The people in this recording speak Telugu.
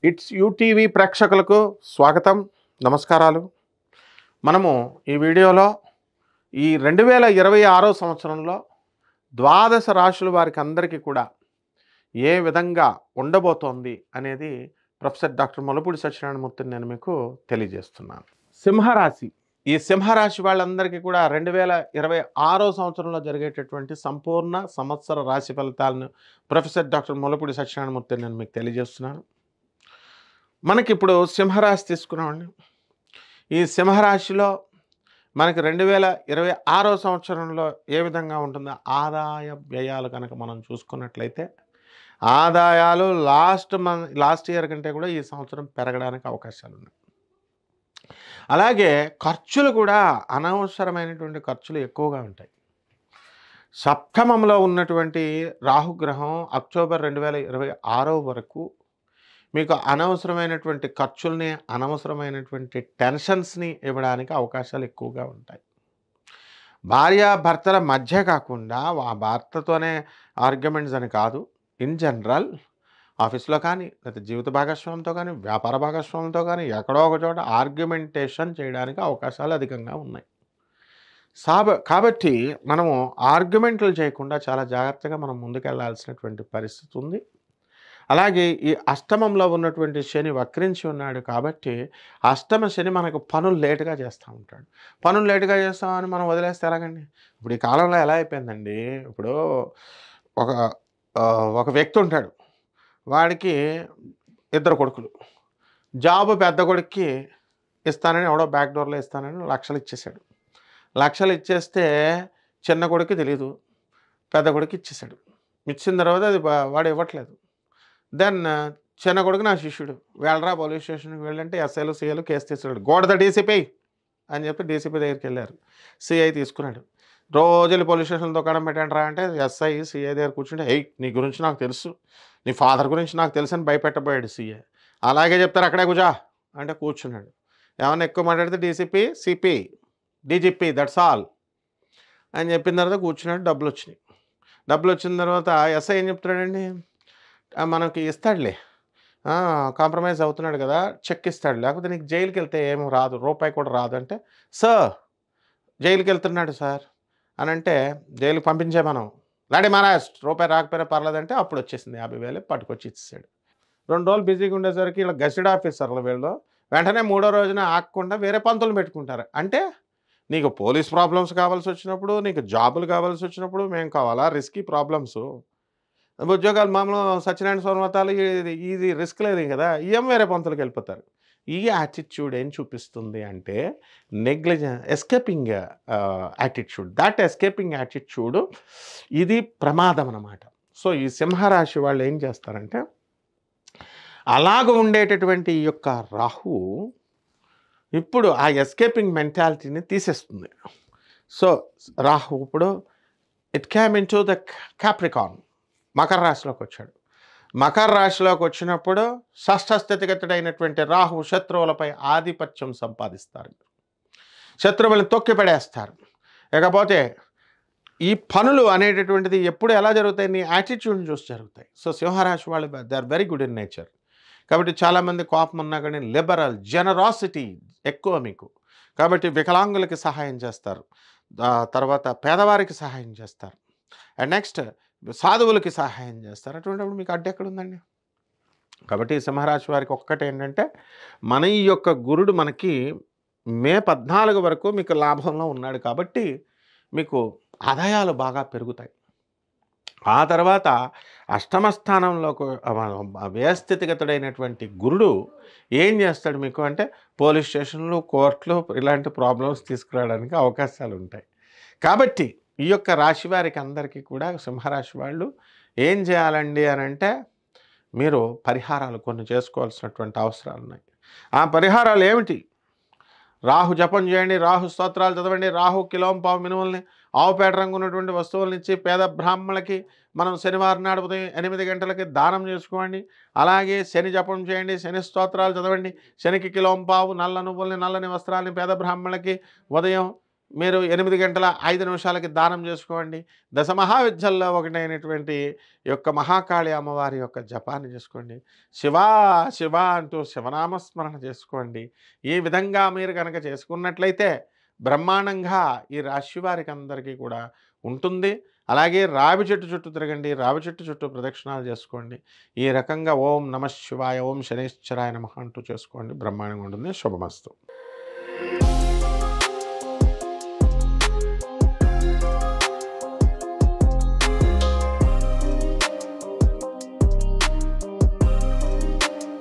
ఇట్స్ యూటీవీ ప్రేక్షకులకు స్వాగతం, నమస్కారాలు. మనము ఈ వీడియోలో ఈ 2026 సంవత్సరంలో ద్వాదశ రాశుల వారికి అందరికీ కూడా ఏ విధంగా ఉండబోతోంది అనేది ప్రొఫెసర్ డాక్టర్ ముల్లపూడి సత్యనారాయణమూర్తిని నేను మీకు తెలియజేస్తున్నాను. సింహరాశి, ఈ సింహరాశి వాళ్ళందరికీ కూడా 2026 సంవత్సరంలో జరిగేటటువంటి సంపూర్ణ సంవత్సర రాశి ఫలితాలను ప్రొఫెసర్ డాక్టర్ ముల్లపూడి సత్యనారాయణమూర్తిని నేను మీకు తెలియజేస్తున్నాను. మనకిప్పుడు సింహరాశి తీసుకున్నామండి. ఈ సింహరాశిలో మనకి 2026 సంవత్సరంలో ఏ విధంగా ఉంటుందో ఆదాయ వ్యయాలు కనుక మనం చూసుకున్నట్లయితే ఆదాయాలు లాస్ట్ ఇయర్ కంటే కూడా ఈ సంవత్సరం పెరగడానికి అవకాశాలు ఉన్నాయి. అలాగే ఖర్చులు కూడా అనవసరమైనటువంటి ఖర్చులు ఎక్కువగా ఉంటాయి. సప్తమంలో ఉన్నటువంటి రాహుగ్రహం అక్టోబర్ 2026 వరకు మీకు అనవసరమైనటువంటి ఖర్చుల్ని, అనవసరమైనటువంటి టెన్షన్స్ని ఇవ్వడానికి అవకాశాలు ఎక్కువగా ఉంటాయి. భార్యాభర్తల మధ్య కాకుండా ఆ భర్తతోనే ఆర్గ్యుమెంట్స్ అని కాదు, ఇన్ జనరల్ ఆఫీస్లో కానీ, లేదా జీవిత భాగస్వామితో కానీ, వ్యాపార భాగస్వామితో కానీ ఎక్కడో ఒక చోట ఆర్గ్యుమెంటేషన్ చేయడానికి అవకాశాలు అధికంగా ఉన్నాయి. కాబట్టి మనము ఆర్గ్యుమెంట్లు చేయకుండా చాలా జాగ్రత్తగా మనం ముందుకెళ్లాల్సినటువంటి పరిస్థితి ఉంది. అలాగే ఈ అష్టమంలో ఉన్నటువంటి శని వక్రించి ఉన్నాడు కాబట్టి అష్టమ శని మనకు పనులు లేటుగా చేస్తూ ఉంటాడు. పనులు లేటుగా చేస్తామని మనం వదిలేస్తే ఎలాగండి? ఇప్పుడు ఈ కాలంలో ఎలా అయిపోయిందండి, ఇప్పుడు ఒక వ్యక్తి ఉంటాడు, వాడికి 2 కొడుకులు. జాబు పెద్ద కొడుక్కి ఇస్తానని ఎవడో బ్యాక్ డోర్లో ఇస్తానని లక్షలు ఇచ్చేసాడు. లక్షలు ఇచ్చేస్తే చిన్న కొడుకు తెలీదు, పెద్ద కొడుకు ఇచ్చేసాడు. ఇచ్చిన తర్వాత అది వాడు ఇవ్వట్లేదు. దెన్ చిన్న కొడుకు నా శిష్యుడు, వెళ్ళరా పోలీస్ స్టేషన్కి వెళ్ళంటే ఎస్ఐలు సిఐలు కేసు తీసుకున్నాడు. గోడద డీసీపీ అని చెప్పి డీసీపీ దగ్గరికి వెళ్ళారు. సిఐ తీసుకున్నాడు. రోజులు పోలీస్ స్టేషన్ దుకాణం పెట్టండి రా అంటే ఎస్ఐ సిఐ దగ్గర కూర్చుంటే, నీ గురించి నాకు తెలుసు, నీ ఫాదర్ గురించి నాకు తెలుసు అని భయపెట్టబోయాడు సిఐ. అలాగే చెప్తారు, అక్కడే కూర్చో అంటే కూర్చున్నాడు. ఏమన్నా ఎక్కువ మాట్లాడితే DCP, CP, DGP, that's all అని చెప్పిన తర్వాత కూర్చున్నాడు. డబ్బులు వచ్చినాయి. డబ్బులు వచ్చిన తర్వాత ఎస్ఐ ఏం చెప్తున్నాడండి, మనకి ఇస్తాడులే, కాంప్రమైజ్ అవుతున్నాడు కదా, చెక్ ఇస్తాడు, లేకపోతే నీకు జైలుకి వెళ్తే ఏమో రాదు, రూపాయి కూడా రాదు అంటే, సార్ జైలుకి వెళ్తున్నాడు సార్ అని అంటే జైలుకి పంపించే మనం లాంటి మహారాజ్ రూపాయి రాకపోయినా పర్లేదంటే అప్పుడు వచ్చేసింది 50,000 పట్టుకొచ్చి ఇచ్చేసాడు. 2 రోజులు బిజీగా ఉండేసరికి ఇలా గెస్టెడ్ ఆఫీసర్లు వీళ్ళు వెంటనే 3వ రోజున ఆగకుండా వేరే పంతులు పెట్టుకుంటారు. అంటే నీకు పోలీస్ ప్రాబ్లమ్స్ కావాల్సి వచ్చినప్పుడు, నీకు జాబులు కావాల్సి వచ్చినప్పుడు మేము కావాలా? రిస్కీ ప్రాబ్లమ్స్, ఉద్యోగాలు మామూలు సత్యనారాయణ స్వర్మతాలు ఇది రిస్క్ లేదు కదా, వేరే పంతులకు వెళ్ళిపోతారు. ఈ యాటిట్యూడ్ ఏం చూపిస్తుంది అంటే escaping attitude. That escaping attitude ఇది ప్రమాదం అన్నమాట. సో ఈ సింహరాశి వాళ్ళు ఏం చేస్తారంటే అలాగ ఉండేటటువంటి ఈ యొక్క రాహు ఇప్పుడు ఆ ఎస్కేపింగ్ మెంటాలిటీని తీసేస్తుంది. సో రాహు ఇప్పుడు it cam in to the Capricorn, Makar రాశిలోకి వచ్చాడు. మకర రాశిలోకి వచ్చినప్పుడు షష్ఠ స్థితిగతుడైనటువంటి రాహు శత్రువులపై ఆధిపత్యం సంపాదిస్తారు, శత్రువులను తొక్కిపడేస్తారు. ఇకపోతే ఈ పనులు అనేటటువంటిది ఎప్పుడు ఎలా జరుగుతాయి, నీ యాటిట్యూడ్ని చూసి జరుగుతాయి. సో సింహరాశి వాళ్ళు they are very good in nature. కాబట్టి చాలామంది కోపం ఉన్నా కానీ లిబరల్, జనరాసిటీ ఎక్కువ మీకు. కాబట్టి వికలాంగులకి సహాయం చేస్తారు, తర్వాత పేదవారికి సహాయం చేస్తారు, అండ్ నెక్స్ట్ సాధువులకి సహాయం చేస్తారు. అటువంటిప్పుడు మీకు అడ్డు ఎక్కడుందండి? కాబట్టి సింహరాశి వారికి ఒక్కటే ఏంటంటే, మన ఈ యొక్క గురుడు మనకి మే 14 వరకు మీకు లాభంలో ఉన్నాడు కాబట్టి మీకు ఆదాయాలు బాగా పెరుగుతాయి. ఆ తర్వాత అష్టమ స్థానంలోకి వ్యయస్థితిగతుడైనటువంటి గురుడు ఏం చేస్తాడు మీకు అంటే, పోలీస్ స్టేషన్లు, కోర్టులు ఇలాంటి ప్రాబ్లమ్స్ తీసుకురావడానికి అవకాశాలు ఉంటాయి. కాబట్టి ఈ యొక్క రాశి వారికి అందరికీ కూడా సింహరాశి వాళ్ళు ఏం చేయాలండి అని అంటే, మీరు పరిహారాలు కొన్ని చేసుకోవాల్సినటువంటి అవసరాలు ఉన్నాయి. ఆ పరిహారాలు ఏమిటి? రాహు జపం చేయండి, రాహు స్తోత్రాలు చదవండి, రాహు కిలోంపావు మినుముల్ని, ఆవుపేట రంగు ఉన్నటువంటి వస్తువులను ఇచ్చి పేద బ్రాహ్మణులకి మనం శనివారం నాడు ఉదయం 8 గంటలకి దానం చేసుకోండి. అలాగే శని జపం చేయండి, శని స్తోత్రాలు చదవండి, శనికి కిలోంపావు నల్ల నువ్వుల్ని, నల్లని వస్త్రాలని పేద బ్రాహ్మణులకి ఉదయం మీరు 8 గంటల 5 నిమిషాలకి దానం చేసుకోండి. దశమహావిద్యల్లో ఒకటైనటువంటి ఈ యొక్క మహాకాళి అమ్మవారి యొక్క జపాన్ని చేసుకోండి. శివా శివ అంటూ శివనామస్మరణ చేసుకోండి. ఈ విధంగా మీరు కనుక చేసుకున్నట్లయితే బ్రహ్మాండంగా ఈ రాశి వారికి అందరికీ కూడా ఉంటుంది. అలాగే రావి చెట్టు చుట్టూ తిరగండి. రావి చెట్టు చుట్టూ ప్రదక్షిణాలు చేసుకోండి. ఈ రకంగా ఓం నమః శివాయ, ఓం శనైశ్చరాయ నమః అంటూ చేసుకోండి. బ్రహ్మాండంగా ఉంటుంది. శుభమస్తు.